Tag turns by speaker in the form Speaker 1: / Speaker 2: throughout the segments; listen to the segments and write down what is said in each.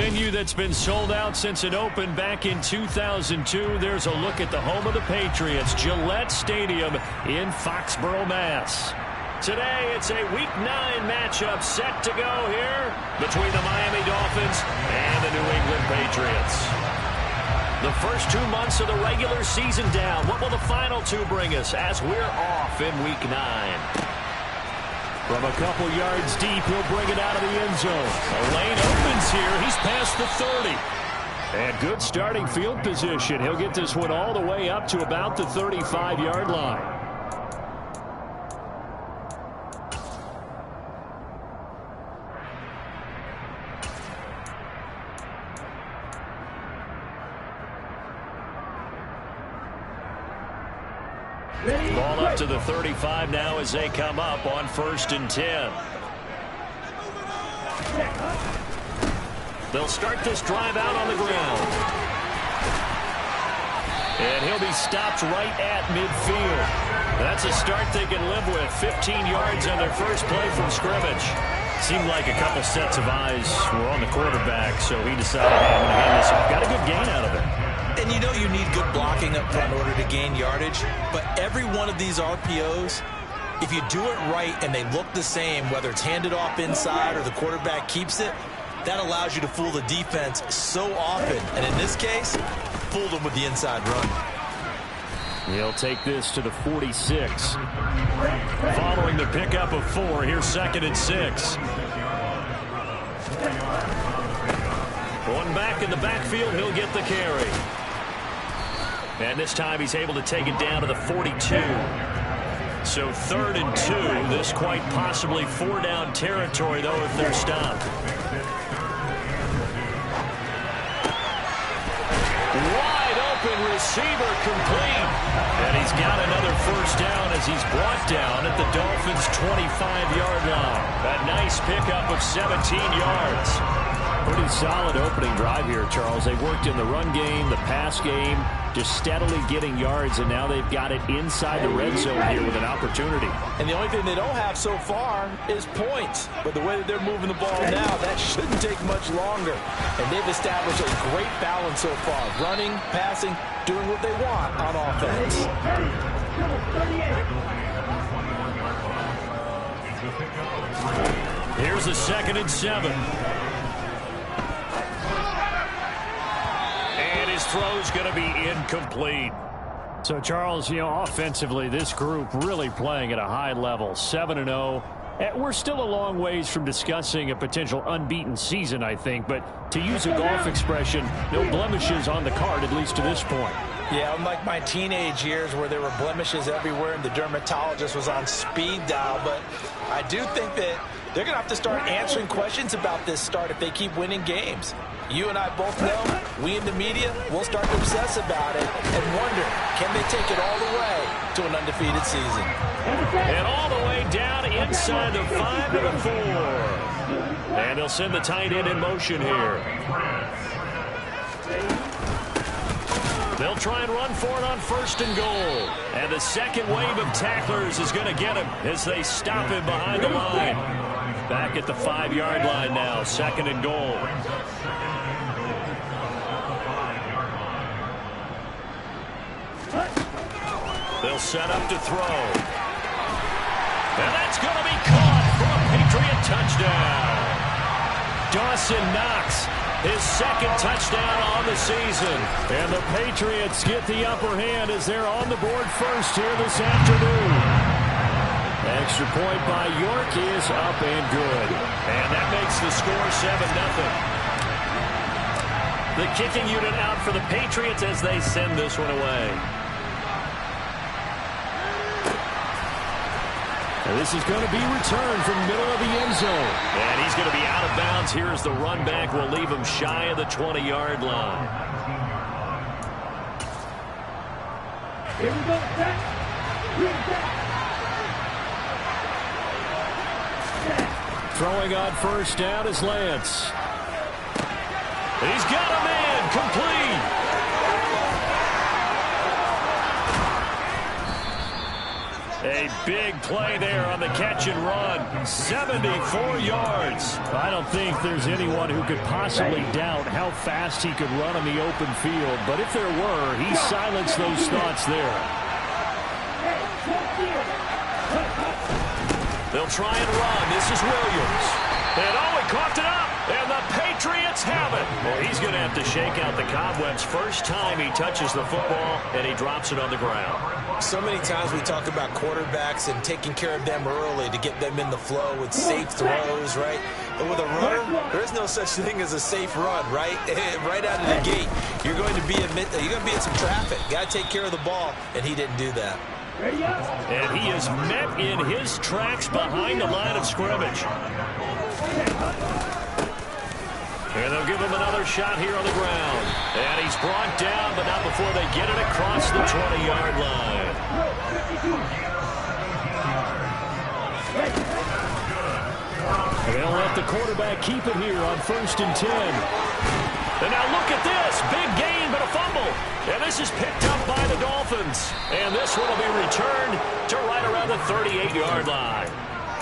Speaker 1: venue that's been sold out since it opened back in 2002. There's a look at the home of the Patriots, Gillette Stadium in Foxborough, Mass. Today, it's a Week 9 matchup set to go here between the Miami Dolphins and the New England Patriots. The first 2 months of the regular season down. What will the final 2 bring us as we're off in Week 9? From a couple yards deep, he'll bring it out of the end zone. A lane opens here. He's past the 30. And good starting field position. He'll get this one all the way up to about the 35-yard line. Ball up to the 35 now as they come up on 1st and 10. They'll start this drive out on the ground. And he'll be stopped right at midfield. That's a start they can live with. 15 yards on their first play from scrimmage. Seemed like a couple sets of eyes were on the quarterback, so he decided, hey, I'm going to hand this off. Got a good gain out of it.
Speaker 2: And you know you need good blocking up front in order to gain yardage, but every one of these RPOs, if you do it right and they look the same, whether it's handed off inside or the quarterback keeps it, that allows you to fool the defense so often. And in this case, fooled them with the inside run.
Speaker 1: He'll take this to the 46. Following the pickup of 4, here's 2nd and 6. One back in the backfield, he'll get the carry. And this time he's able to take it down to the 42. So 3rd and 2. This quite possibly 4-down territory, though, if they're stopped. Wide open receiver complete. And he's got another 1st down as he's brought down at the Dolphins' 25-yard line. A nice pickup of 17 yards. Pretty solid opening drive here, Charles. They worked in the run game, the pass game, just steadily getting yards, and now they've got it inside the red zone here with an opportunity.
Speaker 2: And the only thing they don't have so far is points. But the way that they're moving the ball now, that shouldn't take much longer. And they've established a great balance so far. Running, passing, doing what they want on offense.
Speaker 1: Here's a 2nd and 7. His throw's going to be incomplete. So, Charles, offensively, this group really playing at a high level, 7-0. We're still a long ways from discussing a potential unbeaten season, I think. But to use a golf expression, no blemishes on the card, at least to this point.
Speaker 2: Yeah, unlike my teenage years where there were blemishes everywhere and the dermatologist was on speed dial. But I do think that they're going to have to start answering questions about this start if they keep winning games. You and I both know, we in the media, will start to obsess about it and wonder, can they take it all the way to an undefeated season?
Speaker 1: And all the way down inside the 5 to the 4. And they'll send the tight end in motion here. They'll try and run for it on 1st and goal. And the second wave of tacklers is going to get him as they stop him behind the line. Back at the 5-yard line now, 2nd and goal. They'll set up to throw. And that's going to be caught for a Patriot touchdown. Dawson Knox, his 2nd touchdown on the season. And the Patriots get the upper hand as they're on the board first here this afternoon. Extra point by York is up and good. And that makes the score 7-0. The kicking unit out for the Patriots as they send this one away. And this is going to be returned from the middle of the end zone. And he's going to be out of bounds. Here's the run back. Will leave him shy of the 20-yard line.
Speaker 3: Here we go.
Speaker 1: Throwing on 1st down is Lance. He's got a man complete. A big play there on the catch and run. 74 yards. I don't think there's anyone who could possibly doubt how fast he could run on the open field. But if there were, he silenced those thoughts there. They'll try and run. This is Williams. And he coughed it up. And the Patriots have it. Well, he's going to have to shake out the cobwebs first time he touches the football, and he drops it on the ground.
Speaker 2: So many times we talk about quarterbacks and taking care of them early to get them in the flow with safe throws, right? But with a runner, there is no such thing as a safe run, right? Right out of the gate, you're going to be in some traffic. Got to take care of the ball, and he didn't do that.
Speaker 1: And he is met in his tracks behind the line of scrimmage. And they'll give him another shot here on the ground. And he's brought down, but not before they get it across the 20-yard line. And they'll let the quarterback keep it here on 1st and 10. And now look at this. Big gain, but a fumble. And this is picked up by the Dolphins. And this one will be returned to right around the 38-yard line.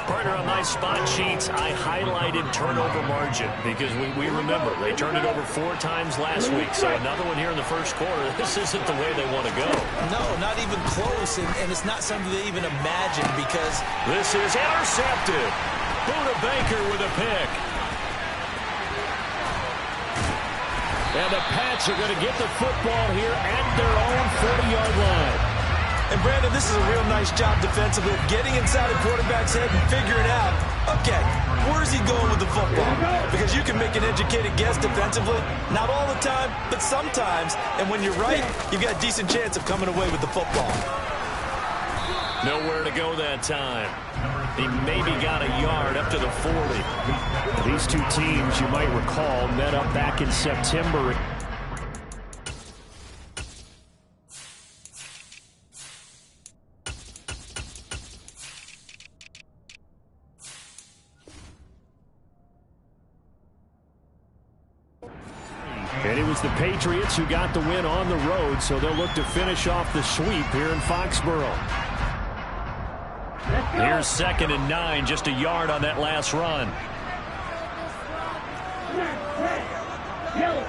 Speaker 1: Partner, on my spot sheets, I highlighted turnover margin because we remember they turned it over 4 times last week. So another one here in the first quarter. This isn't the way they want to go.
Speaker 2: No, not even close, and it's not something they even imagine because
Speaker 1: this is intercepted. Buda Baker with a pick. And the Pats are going to get the football here at their own 40-yard line.
Speaker 2: And, Brandon, this is a real nice job defensively, getting inside the quarterback's head and figuring out, okay, where's he going with the football? Because you can make an educated guess defensively, not all the time, but sometimes. And when you're right, you've got a decent chance of coming away with the football.
Speaker 1: Nowhere to go that time. He maybe got a yard up to the 40. These two teams, you might recall, met up back in September. And it was the Patriots who got the win on the road, so they'll look to finish off the sweep here in Foxborough. Here's 2nd and 9, just a yard on that last run.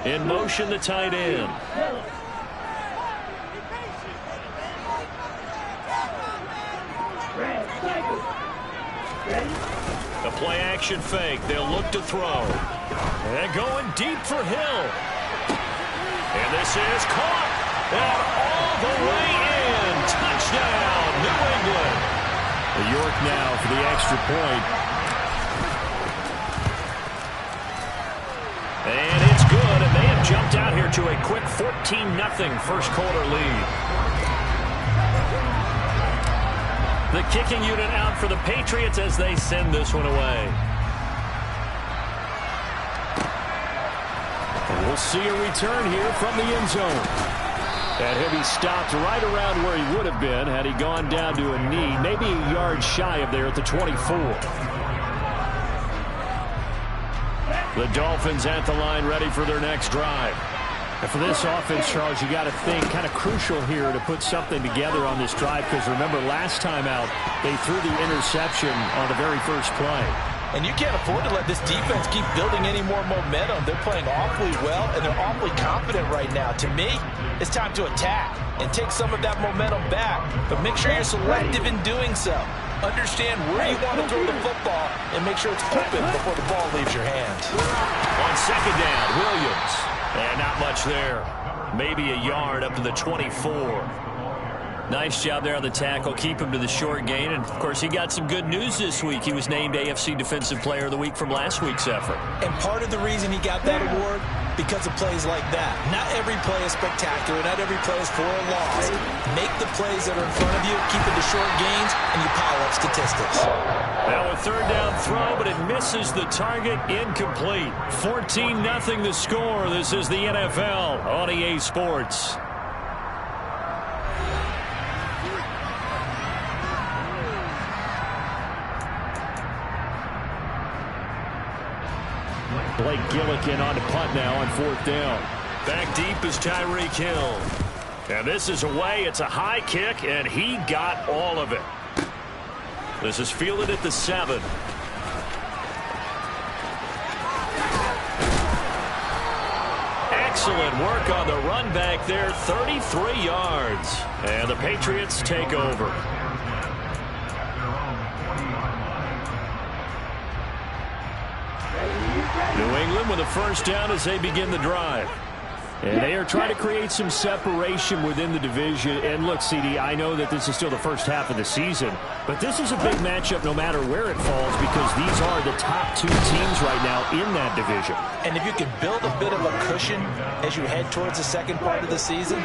Speaker 1: In motion, the tight end. A play-action fake. They'll look to throw. And going deep for Hill. And this is caught. And all the way in. Touchdown, New England. York now for the extra point. And it's good. And they have jumped out here to a quick 14-0 first quarter lead. The kicking unit out for the Patriots as they send this one away. And we'll see a return here from the end zone. And he'll be stopped right around where he would have been had he gone down to a knee, maybe a yard shy of there at the 24. The Dolphins at the line ready for their next drive. And for this offense, Charles, you got to think kind of crucial here to put something together on this drive because remember last time out they threw the interception on the very first play.
Speaker 2: And you can't afford to let this defense keep building any more momentum. They're playing awfully well, and they're awfully confident right now. To me, it's time to attack and take some of that momentum back. But make sure you're selective in doing so. Understand where you want to throw the football and make sure it's open before the ball leaves your hand.
Speaker 1: On 2nd down, Williams. And not much there. Maybe a yard up to the 24. Nice job there on the tackle. Keep him to the short gain. And, of course, he got some good news this week. He was named AFC Defensive Player of the Week from last week's effort.
Speaker 2: And part of the reason he got that award, because of plays like that. Not every play is spectacular. Not every play is for a loss. Make the plays that are in front of you, keep it to short gains, and you pile up statistics.
Speaker 1: Now a 3rd down throw, but it misses the target. Incomplete. 14-0 the score. This is the NFL on EA Sports. Blake Gillikin on to punt now on 4th down. Back deep is Tyreek Hill. And this is away. It's a high kick, and he got all of it. This is fielded at the 7. Excellent work on the run back there, 33 yards. And the Patriots take over. New England with a first down as they begin the drive. And they are trying to create some separation within the division. And look, CD, I know that this is still the first half of the season, but this is a big matchup no matter where it falls because these are the top 2 teams right now in that division.
Speaker 2: And if you can build a bit of a cushion as you head towards the second part of the season,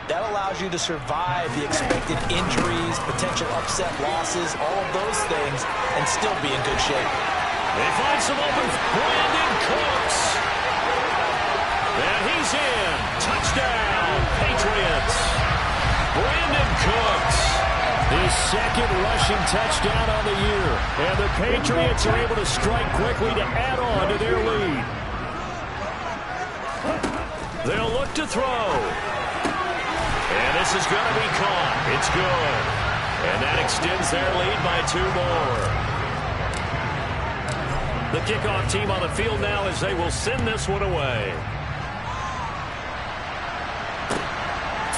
Speaker 2: that allows you to survive the expected injuries, potential upset losses, all of those things, and still be in good shape.
Speaker 1: They find some open. Brandon Cooks. And he's in. Touchdown, Patriots. Brandon Cooks. His second rushing touchdown on the year. And the Patriots are able to strike quickly to add on to their lead. They'll look to throw. And this is going to be caught. It's good. And that extends their lead by 2 more. The kickoff team on the field now as they will send this one away.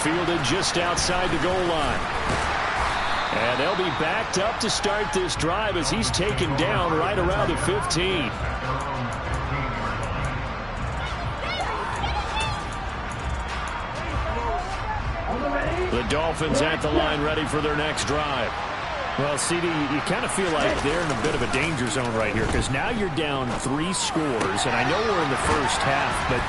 Speaker 1: Fielded just outside the goal line. And they'll be backed up to start this drive as he's taken down right around the 15. The Dolphins at the line ready for their next drive. Well, CD, you kind of feel like they're in a bit of a danger zone right here because now you're down 3 scores, and I know we're in the first half, but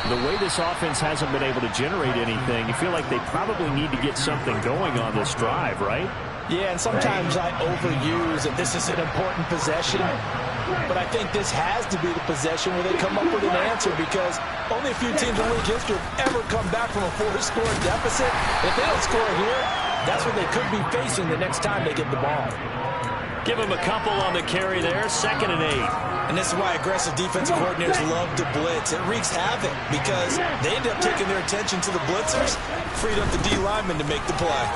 Speaker 1: the way this offense hasn't been able to generate anything, you feel like they probably need to get something going on this drive, right?
Speaker 2: Yeah, and sometimes I overuse that this is an important possession, but I think this has to be the possession where they come up with an answer because only a few teams in league history have ever come back from a 4-score deficit. If they don't score here, that's what they could be facing the next time they get the ball.
Speaker 1: Give them a couple on the carry there, 2nd and 8.
Speaker 2: And this is why aggressive defensive coordinators love to blitz. It wreaks havoc because they end up taking their attention to the blitzers, freed up the D lineman to make the play.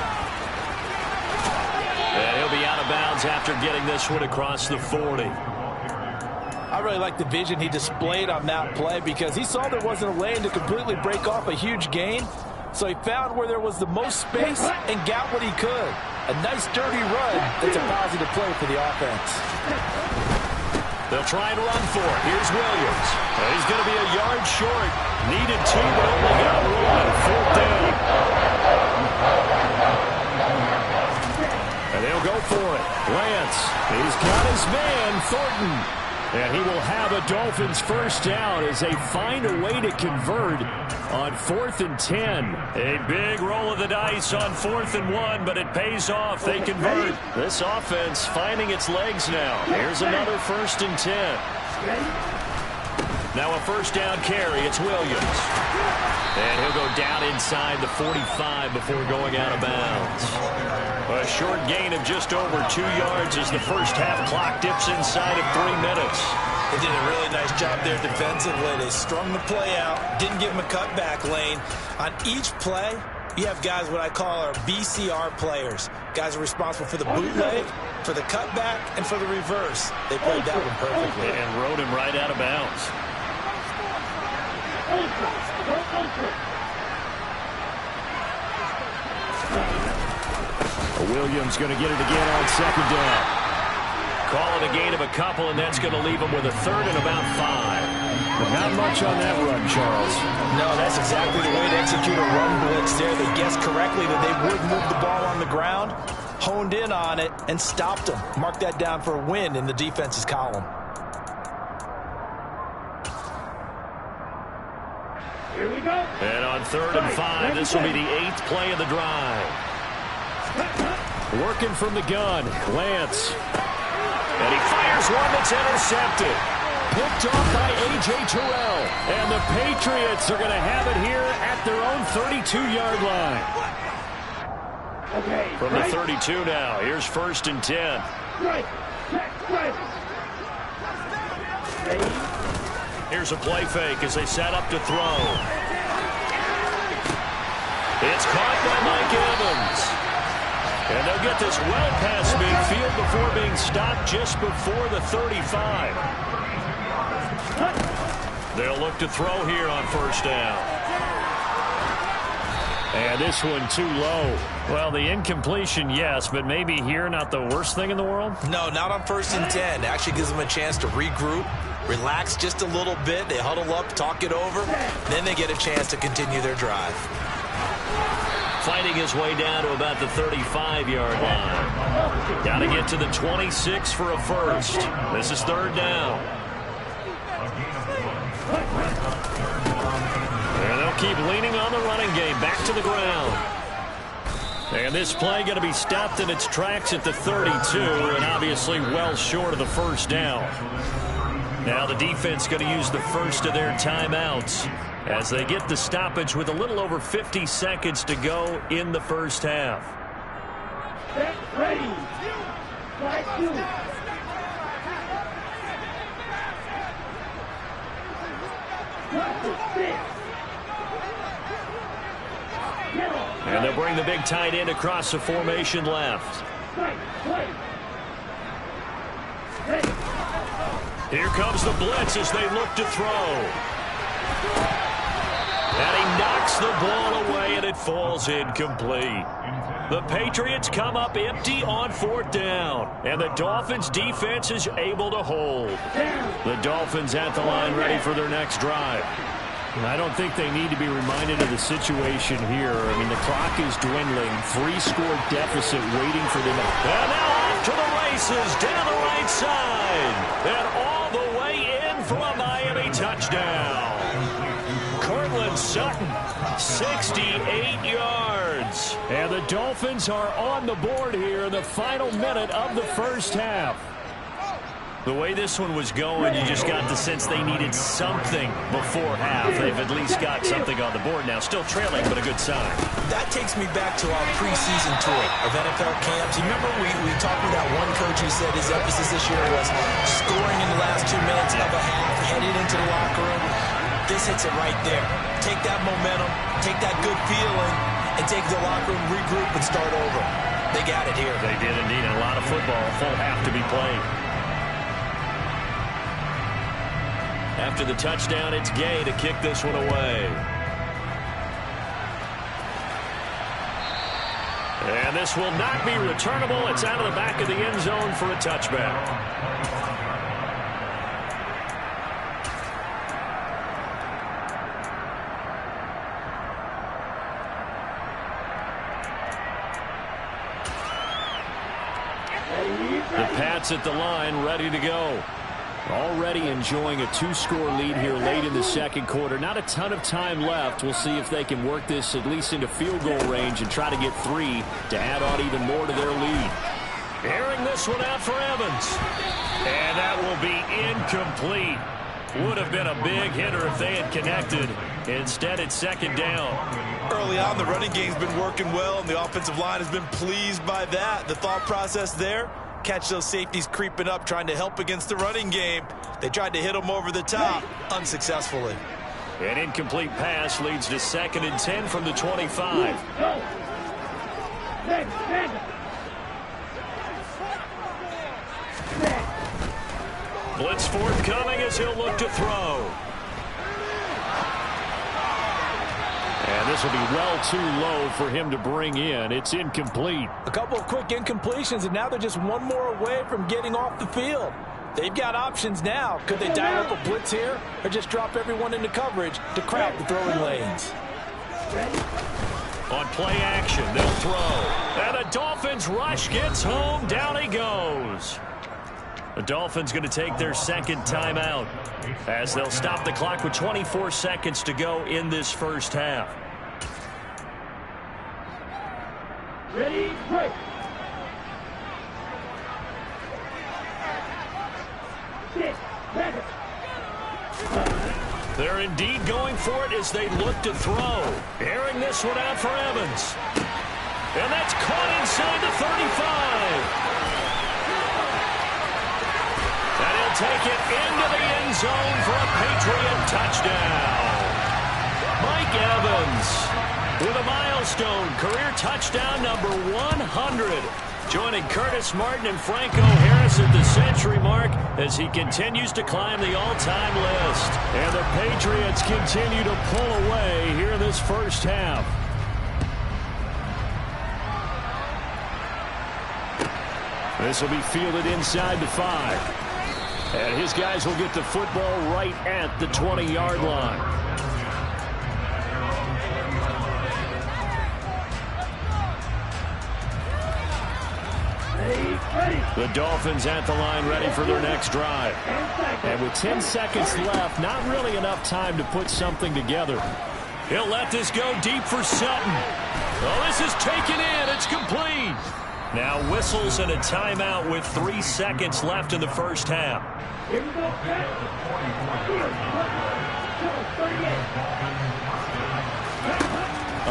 Speaker 1: And he'll be out of bounds after getting this one across the 40.
Speaker 2: I really like the vision he displayed on that play because he saw there wasn't a lane to completely break off a huge gain. So he found where there was the most space and got what he could. A nice, dirty run that's a positive play for the offense.
Speaker 1: They'll try and run for it. Here's Williams. He's going to be a yard short. Needed 2, but only got 1. 4th down. And they'll go for it. Lance, he's got his man, Thornton. And he will have a Dolphins first down as they find a way to convert on 4th and 10. A big roll of the dice on 4th and 1, but it pays off. They convert. This offense finding its legs now. Here's another 1st and 10. Now a first down carry. It's Williams. And he'll go down inside the 45 before going out of bounds. A short gain of just over 2 yards as the first half clock dips inside of 3 minutes.
Speaker 2: They did a really nice job there defensively. They strung the play out, didn't give him a cutback lane. On each play, you have guys what I call our BCR players. Guys are responsible for the bootleg, for the cutback, and for the reverse. They played that one perfectly.
Speaker 1: And rode him right out of bounds. Williams going to get it again on 2nd down. Call it a gain of a couple, and that's going to leave him with a 3rd and about 5. But not much on that run, Charles.
Speaker 2: No, that's exactly the way to execute a run blitz there. They guessed correctly that they would move the ball on the ground, honed in on it, and stopped them. Mark that down for a win in the defense's column.
Speaker 3: Here we go.
Speaker 1: And on 3rd and 5, this will be the 8th play of the drive. Working from the gun, Lance. And he fires one that's intercepted. Picked off by A.J. Terrell. And the Patriots are going to have it here at their own 32-yard line.
Speaker 3: Okay.
Speaker 1: From the 32 now, here's 1st and 10.
Speaker 3: Right. Right.
Speaker 1: Here's a play fake as they set up to throw. It's caught by Mike Evans. And they'll They'll get this well past midfield before being stopped just before the 35. They'll look to throw here on first down. And this one too low. Well, the incompletion, yes, but maybe here not the worst thing in the world?
Speaker 2: No, not on 1st and 10. It actually gives them a chance to regroup, relax just a little bit. They huddle up, talk it over. Then they get a chance to continue their drive.
Speaker 1: Fighting his way down to about the 35-yard line. Got to get to the 26 for a first. This is 3rd down. And they'll keep leaning on the running game. Back to the ground. And this play going to be stopped in its tracks at the 32, and obviously well short of the first down. Now the defense going to use the first of their timeouts as they get the stoppage with a little over 50 seconds to go in the first half.
Speaker 3: Get ready. Flag 2.
Speaker 1: And they'll bring the big tight end across the formation left. Here comes the blitz as they look to throw. And he knocks the ball away, and it falls incomplete. The Patriots come up empty on 4th down, and the Dolphins' defense is able to hold. The Dolphins at the line ready for their next drive. I don't think they need to be reminded of the situation here. I mean, the clock is dwindling. 3-score deficit waiting for them. And now off to the races down the right side. And all the way in for a Miami touchdown. Cortland Sutton, 68 yards. And the Dolphins are on the board here in the final minute of the first half. The way this one was going, you just got the sense they needed something before half. They've at least got something on the board now. Still trailing, but a good sign.
Speaker 2: That takes me back to our preseason tour of NFL camps. You remember we talked with that one coach who said his emphasis this year was scoring in the last 2 minutes of a half, heading into the locker room. This hits it right there. Take that momentum, take that good feeling, and take the locker room, regroup, and start over. They got it here.
Speaker 1: They did indeed. A lot of football, full half to be played. After the touchdown, it's Gay to kick this one away. And this will not be returnable. It's out of the back of the end zone for a touchback. The Pats at the line, ready to go. Already enjoying a 2-score lead here late in the second quarter. Not a ton of time left. We'll see if they can work this at least into field goal range and try to get 3 to add on even more to their lead. Airing this one out for Evans. And that will be incomplete. Would have been a big hitter if they had connected. Instead, it's 2nd down.
Speaker 4: Early on, the running game's been working well, and the offensive line has been pleased by that. The thought process there, catch those safeties creeping up, trying to help against the running game. They tried to hit them over the top, unsuccessfully.
Speaker 1: An incomplete pass leads to 2nd and 10 from the 25. Blitz forthcoming as he'll look to throw. And this will be well too low for him to bring in. It's incomplete.
Speaker 2: A couple of quick incompletions, and now they're just one more away from getting off the field. They've got options now. Could they dial up a blitz here or just drop everyone into coverage to crowd the throwing lanes?
Speaker 1: On play action, they'll throw. And the Dolphins rush gets home. Down he goes. The Dolphins going to take their 2nd timeout as they'll stop the clock with 24 seconds to go in this first half.
Speaker 3: Ready, break.
Speaker 1: They're indeed going for it as they look to throw. Airing this one out for Evans. And that's caught inside the 35. And he'll take it into the end zone for a Patriot touchdown. Mike Evans with a milestone career touchdown number 100. joining Curtis Martin and Franco Harris at the century mark as he continues to climb the all-time list. And the Patriots continue to pull away here in this first half. This will be fielded inside the 5. And his guys will get the football right at the 20-yard line. The Dolphins at the line ready for their next drive. And with 10 seconds left, not really enough time to put something together. He'll let this go deep for Sutton. Oh, this is taken in. It's complete. Now whistles and a timeout with 3 seconds left in the first half.
Speaker 3: Here we go.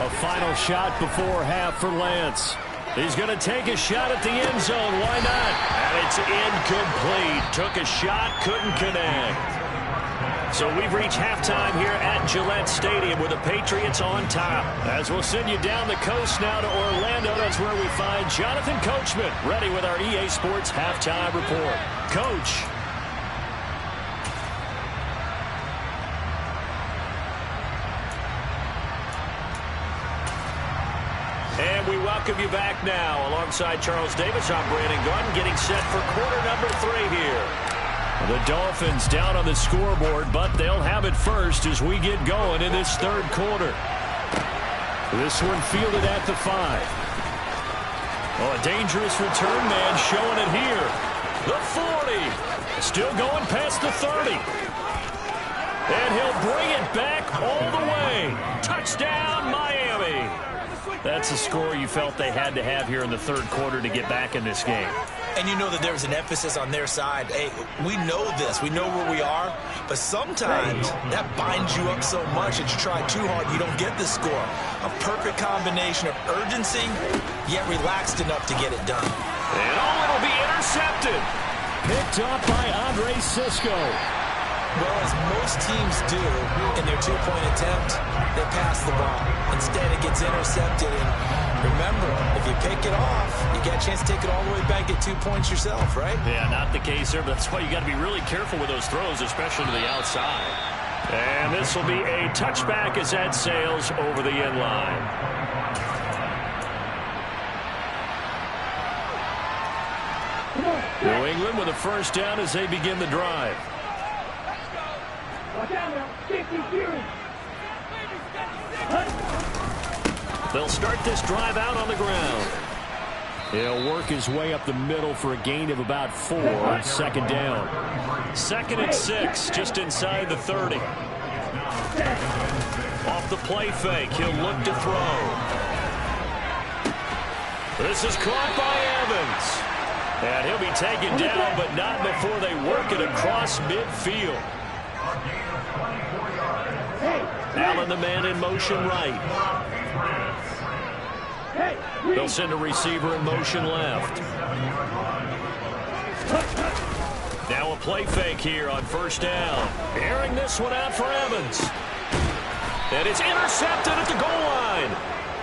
Speaker 1: A final shot before half for Lance. He's going to take a shot at the end zone. Why not? And it's incomplete. Took a shot, couldn't connect. So we've reached halftime here at Gillette Stadium with the Patriots on top. As we'll send you down the coast now to Orlando, that's where we find Jonathan Coachman ready with our EA Sports Halftime Report. Coach. And we welcome you back now. Alongside Charles Davis, I'm Brandon Garden, getting set for quarter number 3 here. The Dolphins down on the scoreboard, but they'll have it first as we get going in this third quarter. This one fielded at the 5. Oh, a dangerous return man showing it here. The 40. Still going past the 30. And he'll bring it back all the way. Touchdown, Miami. That's a score you felt they had to have here in the third quarter to get back in this game.
Speaker 2: And you know that there's an emphasis on their side. Hey, we know this. We know where we are. But sometimes that binds you up so much that you try too hard, you don't get the score. A perfect combination of urgency, yet relaxed enough to get it done.
Speaker 1: And oh, it'll be intercepted. Picked up by Andre Sisco.
Speaker 2: Well, as most teams do in their two-point attempt, they pass the ball. Instead, it gets intercepted. And remember, if you pick it off, you get a chance to take it all the way back, get 2 points yourself, right?
Speaker 1: Yeah, not the case there, but that's why you got to be really careful with those throws, especially to the outside. And this will be a touchback as that sails over the end line. New England with a first down as they begin the drive. They'll start this drive out on the ground. He'll work his way up the middle for a gain of about 4 on second down. 2nd and 6, just inside the 30. Off the play fake, he'll look to throw. This is caught by Evans. And he'll be taken down, but not before they work it across midfield. Allen, the man in motion right. They'll send a receiver in motion left. Now a play fake here on first down. Airing this one out for Evans. And it's intercepted at the goal line.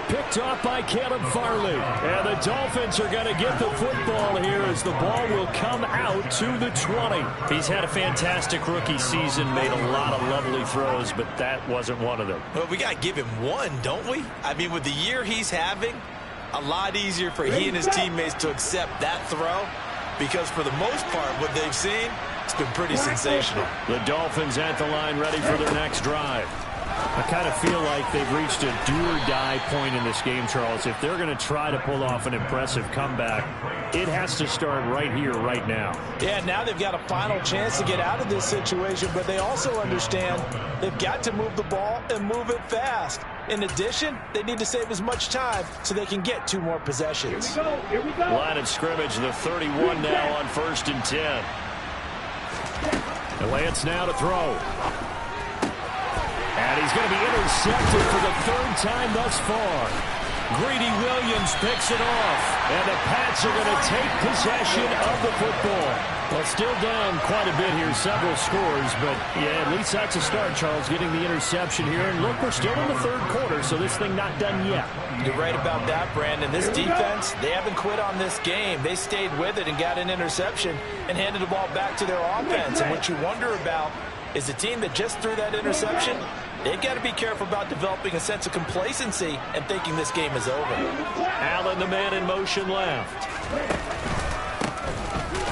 Speaker 1: Picked off by Caleb Farley. And the Dolphins are going to get the football here as the ball will come out to the 20. He's had a fantastic rookie season, made a lot of lovely throws, but that wasn't one of them.
Speaker 2: Well, we got to give him one, don't we? I mean, with the year he's having, a lot easier for he and his teammates to accept that throw because for the most part, what they've seen, it's been pretty sensational.
Speaker 1: The Dolphins at the line ready for their next drive. I kind of feel like they've reached a do-or-die point in this game, Charles. If they're going to try to pull off an impressive comeback, it has to start right here, right now.
Speaker 2: Yeah, now they've got a final chance to get out of this situation, but they also understand they've got to move the ball and move it fast. In addition, they need to save as much time so they can get 2 more possessions.
Speaker 3: Here we go. Here we go.
Speaker 1: Line of scrimmage, the 31 now on 1st and 10. And Lance now to throw. And he's going to be intercepted for the 3rd time thus far. Greedy Williams picks it off. And the Pats are going to take possession of the football. Well, still down quite a bit here, several scores, but yeah, at least that's a start, Charles, getting the interception here. And look, we're still in the third quarter, so this thing not done yet.
Speaker 2: You're right about that, Brandon. This defense, they haven't quit on this game. They stayed with it and got an interception and handed the ball back to their offense. And what you wonder about is the team that just threw that interception, they've got to be careful about developing a sense of complacency and thinking this game is over.
Speaker 1: Allen, the man in motion left.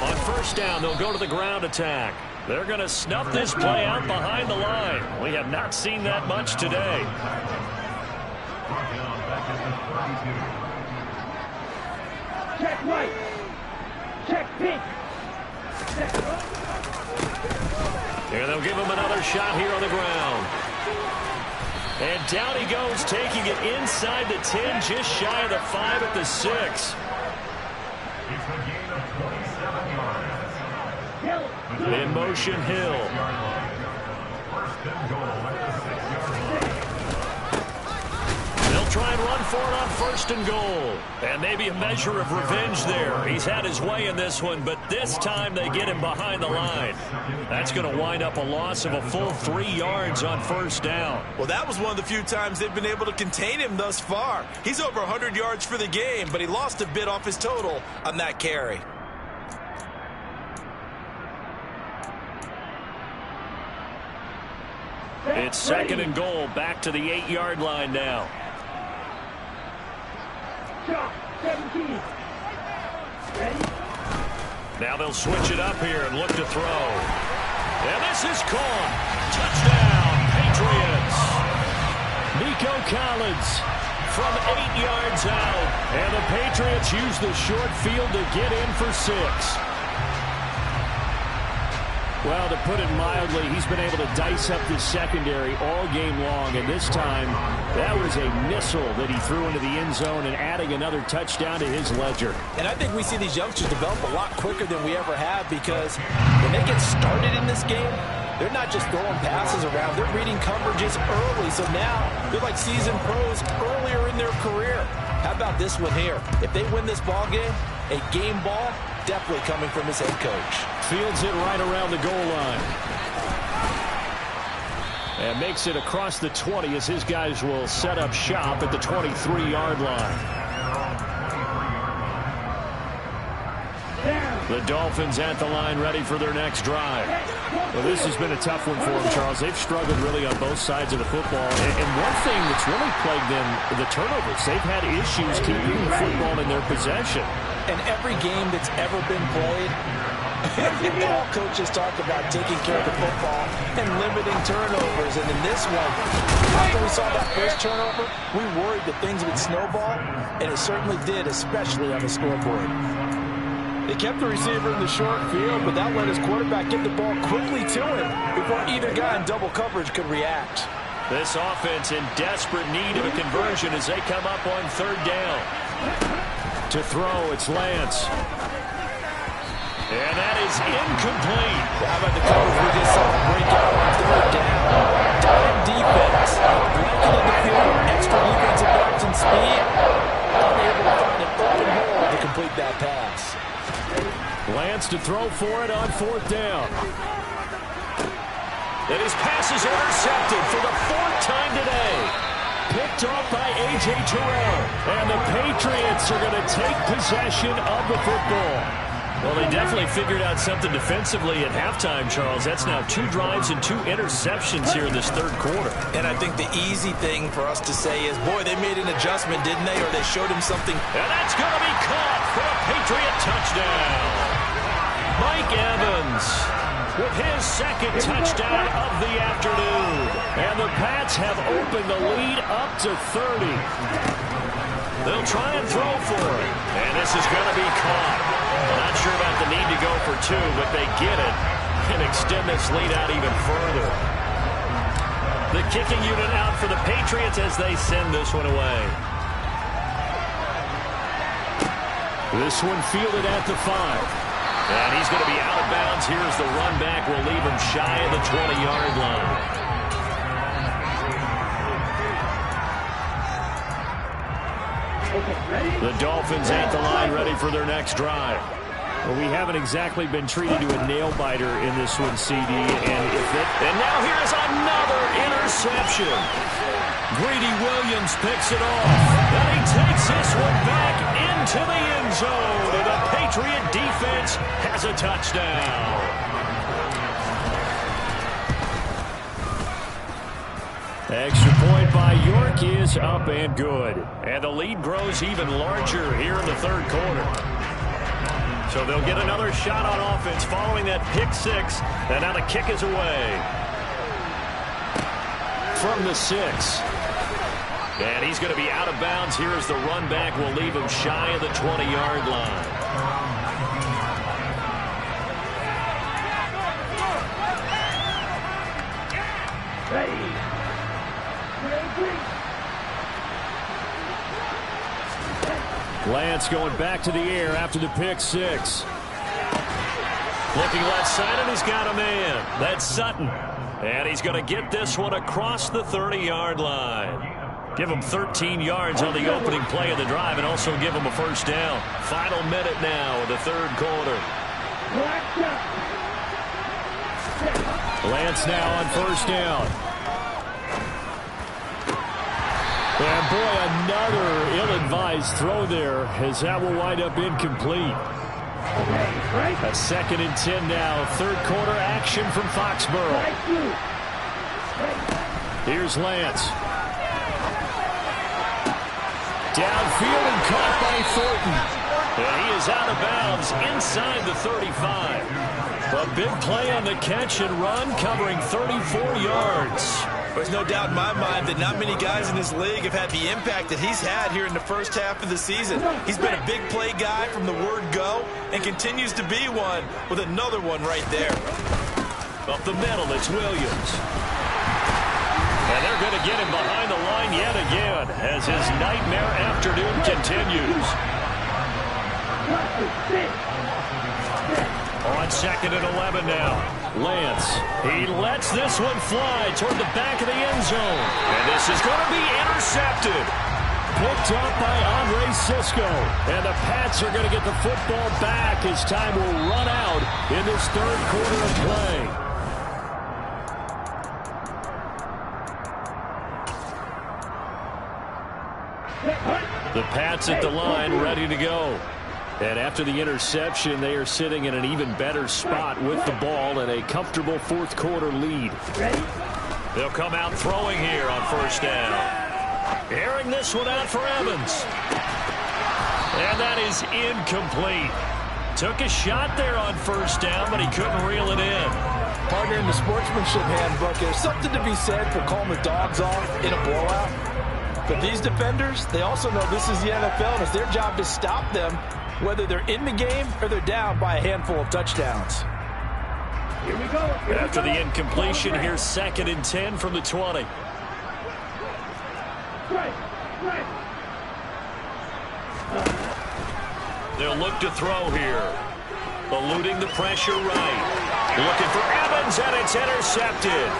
Speaker 1: On first down, they'll go to the ground attack. They're going to snuff this play out behind the line. We have not seen that much today.
Speaker 3: Check right. Check pink.
Speaker 1: Here they'll give him another shot here on the ground. And down he goes, taking it inside the 10, just shy of the 5 at the 6. In motion, Hill. They'll try and run for it on first and goal. And maybe a measure of revenge there. He's had his way in this one, but this time they get him behind the line. That's going to wind up a loss of a full 3 yards on first down.
Speaker 4: Well, that was one of the few times they've been able to contain him thus far. He's over 100 yards for the game, but he lost a bit off his total on that carry.
Speaker 1: It's second and goal, back to the 8-yard line now.
Speaker 3: Shot 17. Ready?
Speaker 1: Now they'll switch it up here and look to throw. And this is caught. Touchdown, Patriots. Nico Collins from 8 yards out. And the Patriots use the short field to get in for 6. Well, to put it mildly, he's been able to dice up this secondary all game long, and this time that was a missile that he threw into the end zone and adding another touchdown to his ledger.
Speaker 2: And I think we see these youngsters develop a lot quicker than we ever have, because when they get started in this game, they're not just throwing passes around, they're reading coverages early. So now they're like seasoned pros earlier in their career. How about this one here? If they win this ball game, a game ball definitely coming from his head coach.
Speaker 1: Fields it right around the goal line. And makes it across the 20 as his guys will set up shop at the 23-yard line. The Dolphins at the line, ready for their next drive. Well, this has been a tough one for them, Charles. They've struggled really on both sides of the football. And one thing that's really plagued them, the turnovers. They've had issues keeping the football in their possession.
Speaker 2: And every game that's ever been played, all coaches talk about taking care of the football and limiting turnovers. And in this one, after we saw that first turnover, we worried that things would snowball, and it certainly did, especially on the scoreboard. They kept the receiver in the short field, but that let his quarterback get the ball quickly to him before either guy in double coverage could react.
Speaker 1: This offense in desperate need of a conversion as they come up on third down. To throw, it's Lance. And that is incomplete.
Speaker 2: How about the coverage we just saw break out on third down? Dime defense. Blanketed the field with extra defensive backs and speed. Unable to find an open hole to complete that pass.
Speaker 1: Lance to throw for it on fourth down. And his pass is intercepted for the 4th time today. Picked off by A.J. Terrell. And the Patriots are going to take possession of the football. Well, they definitely figured out something defensively at halftime, Charles. That's now 2 drives and 2 interceptions here in this third quarter.
Speaker 2: And I think the easy thing for us to say is, boy, they made an adjustment, didn't they? Or they showed him something.
Speaker 1: And that's going to be caught for a Patriot touchdown. Mike Evans with his 2nd touchdown of the afternoon. And the Pats have opened the lead up to 30. They'll try and throw for it. And this is going to be caught. Not sure about the need to go for 2, but they get it and extend this lead out even further. The kicking unit out for the Patriots as they send this one away. This one fielded at the 5. And he's going to be out of bounds. Here's the run back. Will leave him shy of the 20-yard line.
Speaker 3: Okay, ready?
Speaker 1: The Dolphins at the line, ready for their next drive. Well, we haven't exactly been treated to a nail-biter in this one, CD. And now here's another interception. Greedy Williams picks it off. And he takes this one back into the end zone. And the Patriot defense has a touchdown. Extra point by York is up and good. And the lead grows even larger here in the third quarter. So they'll get another shot on offense following that pick six. And now the kick is away. From the 6. And he's going to be out of bounds here as the run back will leave him shy of the 20-yard line. Lance going back to the air after the pick six. Looking left side, and he's got a man. That's Sutton. And he's going to get this one across the 30-yard line. Give him 13 yards on the opening play of the drive and also give him a first down. Final minute now of the third quarter. Lance now on first down. And boy, another ill-advised throw there as that will wind up incomplete. A 2nd and 10 now. Third quarter action from Foxborough. Here's Lance. Downfield and caught by Thornton. And he is out of bounds inside the 35. A big play on the catch and run covering 34 yards.
Speaker 4: There's no doubt in my mind that not many guys in this league have had the impact that he's had here in the first half of the season. He's been a big play guy from the word go and continues to be one with another one right there.
Speaker 1: Up the middle, it's Williams. And they're going to get him behind the line yet again as his nightmare afternoon continues. On 2nd and 11 now. Lance, he lets this one fly toward the back of the end zone. And this is going to be intercepted. Picked up by Andre Sisco. And the Pats are going to get the football back as time will run out in this third quarter of play. The Pats at the line, ready to go. And after the interception, they are sitting in an even better spot with the ball and a comfortable fourth quarter lead. They'll come out throwing here on first down. Airing this one out for Evans. And that is incomplete. Took a shot there on first down, but he couldn't reel it in.
Speaker 2: Partner, in the sportsmanship handbook, there's something to be said for calling the dogs off in a blowout. But these defenders, they also know this is the NFL, and it's their job to stop them, whether they're in the game or they're down by a handful of touchdowns.
Speaker 3: Here we go.
Speaker 1: After the incompletion, here's 2nd and 10 from the 20. They'll look to throw here. Eluding the pressure right. Looking for Evans, and it's intercepted.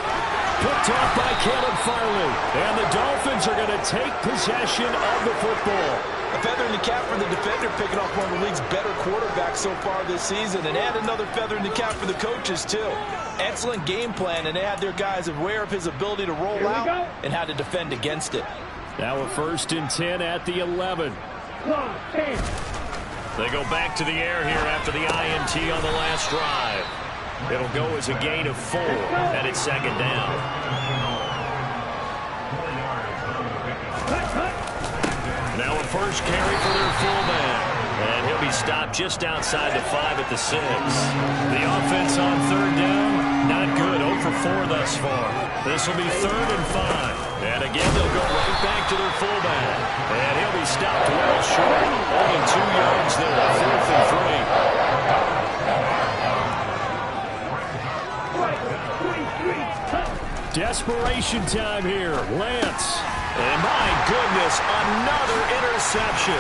Speaker 1: Picked off by Caleb Farley. And the Dolphins are going to take possession of the football.
Speaker 2: A feather in the cap for the defender, picking off one of the league's better quarterbacks so far this season. And add another feather in the cap for the coaches, too. Excellent game plan, and they had their guys aware of his ability to roll out and how to defend against it.
Speaker 1: Now a 1st and 10 at the 11. They go back to the air here after the INT on the last drive. It'll go as a gain of 4, and it's 2nd down. Now a first carry for their fullback. And he'll be stopped just outside the 5 at the 6. The offense on 3rd down, not good. 0 for 4 thus far. This will be 3rd and 5. And again, they'll go right back to their fullback. And he'll be stopped well short. Only 2 yards there. 4th and 3. Desperation time here. Lance. And my goodness, another interception.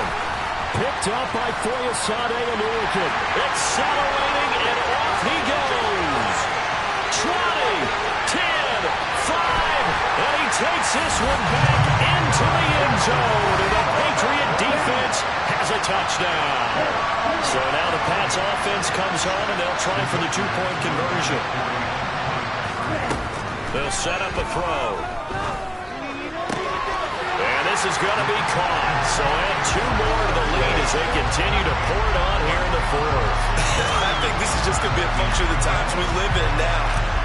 Speaker 1: Picked up by Foyesade and Urican. Accelerating, and off he goes. 20, 10, 5, and he takes this one back into the end zone. And the Patriot defense has a touchdown. So now the Pats offense comes home, and they'll try for the two-point conversion. They'll set up a throw. And this is going to be caught. So add 2 more to the lead as they continue to pour it on here in the fourth.
Speaker 4: I think this is just going to be a function of the times we live in now.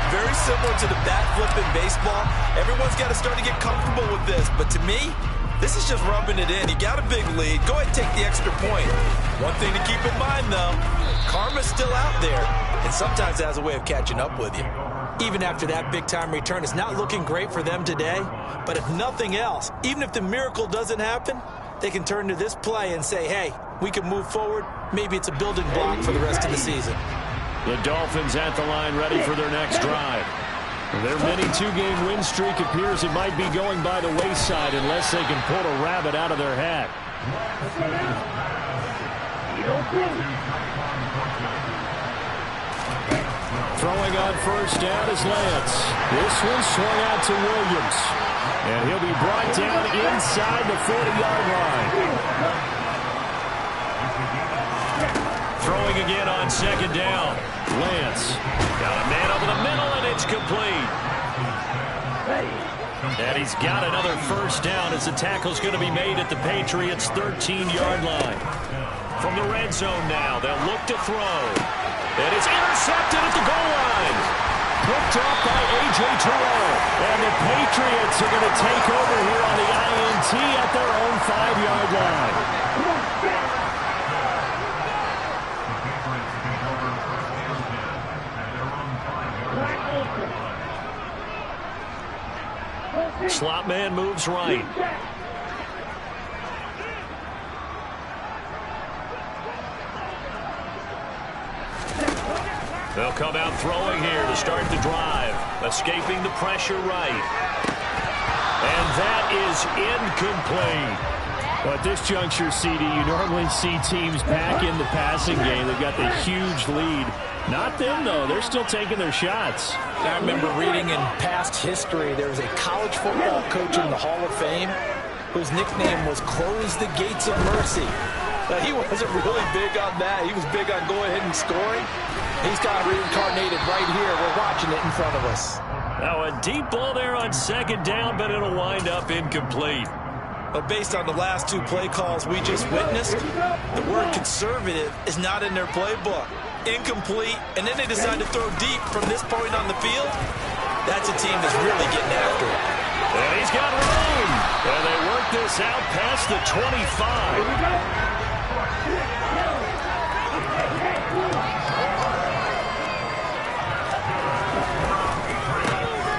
Speaker 4: Very similar to the bat flip in baseball. Everyone's got to start to get comfortable with this. But to me, this is just rubbing it in. You got a big lead. Go ahead and take the extra point. One thing to keep in mind, though, karma's still out there. And sometimes it has a way of catching up with you.
Speaker 2: Even after that big-time return, it's not looking great for them today. But if nothing else, even if the miracle doesn't happen, they can turn to this play and say, hey, we can move forward. Maybe it's a building block for the rest of the season.
Speaker 1: The Dolphins at the line ready for their next drive. Their mini 2-game win streak appears it might be going by the wayside unless they can pull a rabbit out of their hat. Throwing on first down is Lance. This one swung out to Williams. And he'll be brought down inside the 40-yard line. Throwing again on second down. Lance got a man over the middle, and it's complete. And he's got another first down as the tackle's going to be made at the Patriots' 13-yard line. From the red zone now, they'll look to throw. And it's intercepted at the goal line. Picked up by A.J. Terrell. And the Patriots are going to take over here on the INT at their own 5-yard line. Slot man moves right. They'll come out throwing here to start the drive. Escaping the pressure right. And that is incomplete. Well, at this juncture, CD, you normally see teams back in the passing game. They've got the huge lead. Not them, though. They're still taking their shots.
Speaker 2: I remember reading in past history there was a college football coach in the Hall of Fame whose nickname was Close the Gates of Mercy. Now, he wasn't really big on that. He was big on go ahead and scoring. He's got reincarnated right here. We're watching it in front of us.
Speaker 1: Now, a deep ball there on second down, but it'll wind up incomplete.
Speaker 4: But based on the last 2 play calls we just witnessed, the word conservative is not in their playbook. Incomplete, and then they decide to throw deep from this point on the field. That's a team that's really getting after it.
Speaker 1: And he's got room. And they work this out past the 25.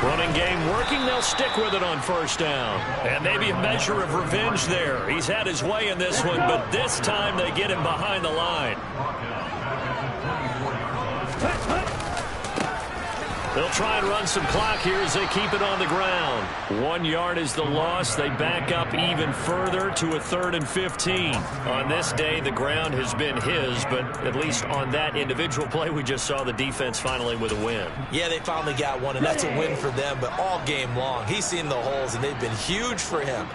Speaker 1: Running game working, they'll stick with it on first down. And maybe a measure of revenge there. He's had his way in this one, but this time they get him behind the line. They'll try and run some clock here as they keep it on the ground. 1 yard is the loss. They back up even further to a 3rd and 15. On this day, the ground has been his, but at least on that individual play, we just saw the defense finally with a win.
Speaker 2: Yeah, they finally got one, and that's a win for them, but all game long, he's seen the holes, and they've been huge for him.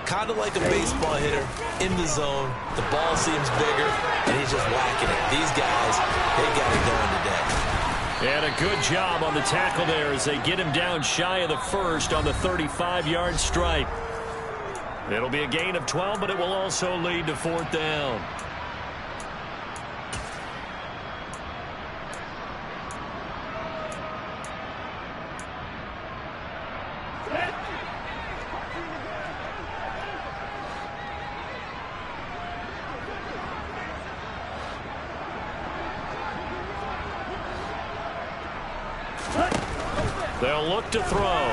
Speaker 2: Kind of like a baseball hitter in the zone. The ball seems bigger, and he's just whacking it. These guys, they got it going today.
Speaker 1: And a good job on the tackle there as they get him down shy of the first on the 35-yard stripe. It'll be a gain of 12, but it will also lead to 4th down. They'll look to throw.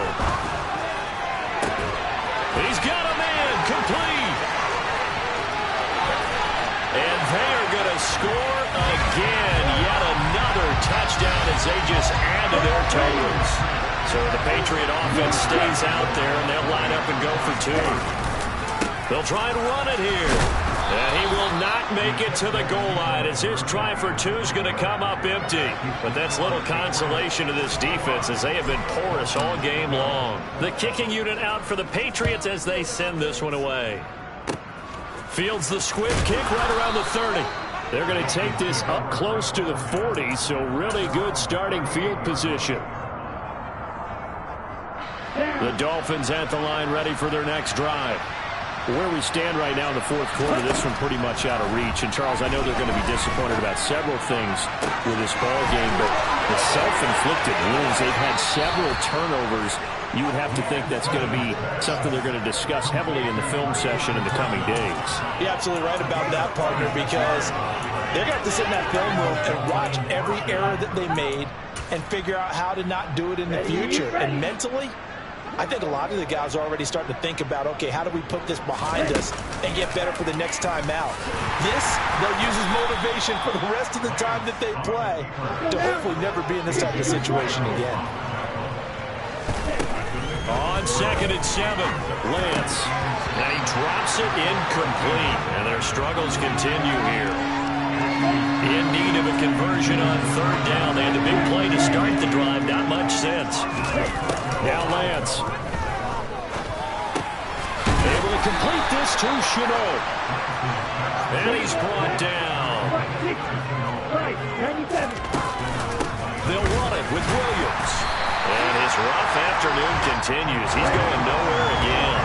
Speaker 1: He's got a man, complete. And they are going to score again. Yet another touchdown as they just add to their totals. So the Patriot offense stays out there, and they'll line up and go for 2. They'll try and run it here. And he will not make it to the goal line as his try for 2 is going to come up empty. But that's little consolation to this defense as they have been porous all game long. The kicking unit out for the Patriots as they send this one away. Fields the squib kick right around the 30. They're going to take this up close to the 40, so really good starting field position. The Dolphins at the line ready for their next drive. Where we stand right now in the fourth quarter, this one pretty much out of reach. And, Charles, I know they're going to be disappointed about several things with this ball game, but the self-inflicted wounds, they've had several turnovers. You would have to think that's going to be something they're going to discuss heavily in the film session in the coming days.
Speaker 2: You're absolutely right about that, partner, because they're going to have to sit in that film room and watch every error that they made and figure out how to not do it in the future. And mentally, I think a lot of the guys are already starting to think about, okay, how do we put this behind us and get better for the next time out? This, they'll use as motivation for the rest of the time that they play to hopefully never be in this type of situation again.
Speaker 1: On 2nd and 7, Lance. And he drops it incomplete. And their struggles continue here. In need of a conversion on 3rd down. They had a big play to start the drive. Not much sense. Now Lance. Able to complete this to Chenault. And he's brought down. They'll run it with Williams. And his rough afternoon continues. He's going nowhere again.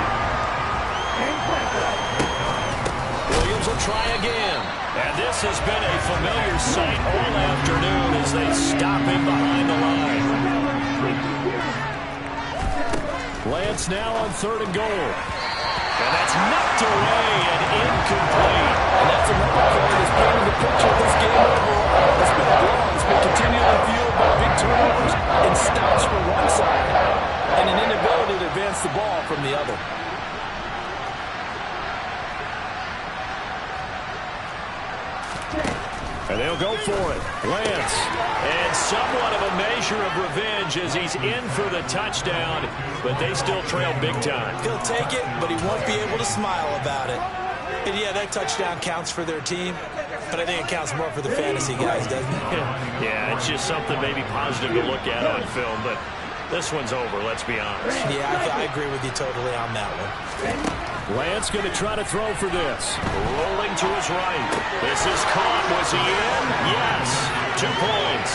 Speaker 1: Williams will try again. And this has been a familiar sight all afternoon as they stop him behind the line. Lance now on 3rd and goal. And that's knocked away and incomplete.
Speaker 2: And that's another play that's painting the picture of this game overall. It's been long. It's been continually fueled by big turnovers and stops from one side and an inability to advance the ball from the other.
Speaker 1: And they'll go for it. Lance. And somewhat of a measure of revenge as he's in for the touchdown, but they still trail big time.
Speaker 2: He'll take it, but he won't be able to smile about it. And yeah, that touchdown counts for their team, but I think it counts more for the fantasy guys, doesn't it?
Speaker 1: Yeah, it's just something maybe positive to look at on film, but this one's over, let's be honest.
Speaker 2: Yeah, I agree with you totally on that one.
Speaker 1: Lance going to try to throw for this. Rolling to his right. This is caught. Was he in? Yes. 2 points.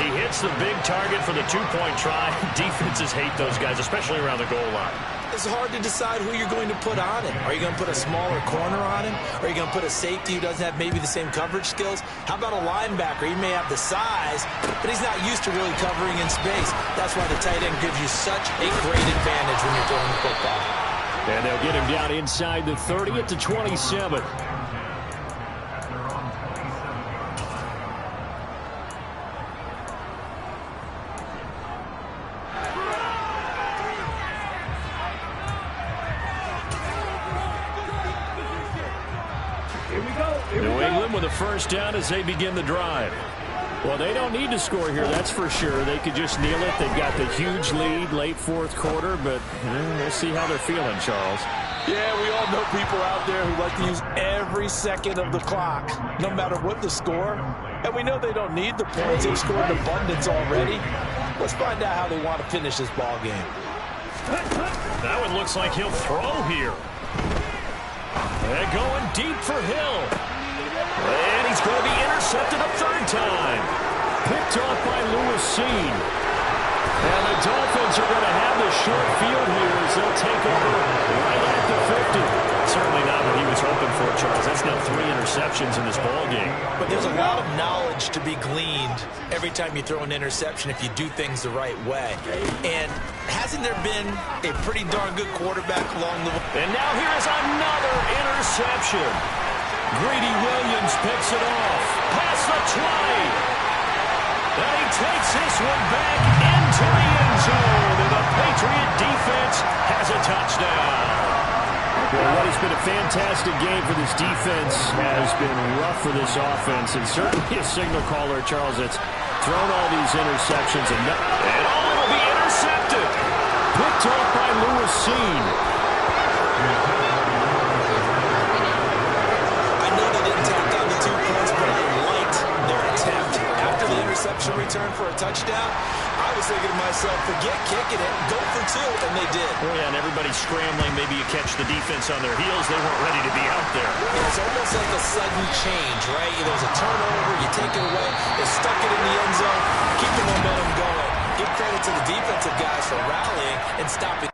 Speaker 1: He hits the big target for the 2-point try. Defenses hate those guys, especially around the goal line.
Speaker 2: It's hard to decide who you're going to put on him. Are you going to put a smaller corner on him? Are you going to put a safety who doesn't have maybe the same coverage skills? How about a linebacker? He may have the size, but he's not used to really covering in space. That's why the tight end gives you such a great advantage when you're throwing the football.
Speaker 1: And they'll get him down inside the 30 at the 27. New England with a first down as they begin the drive. Well, they don't need to score here, that's for sure. They could just kneel it. They've got the huge lead late fourth quarter, but we'll see how they're feeling, Charles.
Speaker 2: Yeah, we all know people out there who like to use every second of the clock, no matter what the score. And we know they don't need the points. They've scored in abundance already. Let's find out how they want to finish this ball game.
Speaker 1: That one looks like he'll throw here. And going deep for Hill. And he's going to be intercepted a 3rd time. Picked off by Lewis Seen. And the Dolphins are going to have the short field here as they'll take over right at the 50. Certainly not what he was hoping for, Charles. That's now 3 interceptions in this ball game.
Speaker 2: But there's a lot of knowledge to be gleaned every time you throw an interception if you do things the right way. And hasn't there been a pretty darn good quarterback along the way?
Speaker 1: And now here is another interception. Greedy Williams picks it off. Past the 20. And he takes this one back into the end zone. And the Patriot defense has a touchdown. Well, what has been a fantastic game for this defense has been rough for this offense. And certainly a signal caller, Charles, that's thrown all these interceptions. And all will be intercepted. Picked off by Lewis Seen.
Speaker 2: Interception return for a touchdown. I
Speaker 4: I was thinking to myself, forget kicking it, go for two, and they did.
Speaker 1: Oh, yeah, and everybody's scrambling. Maybe you catch the defense on their heels. They weren't ready to be out there.
Speaker 2: Yeah, it's almost like a sudden change, right? There's a turnover, you take it away, they stuck it in the end zone, keep the momentum going. Give credit to the defensive guys for rallying and stopping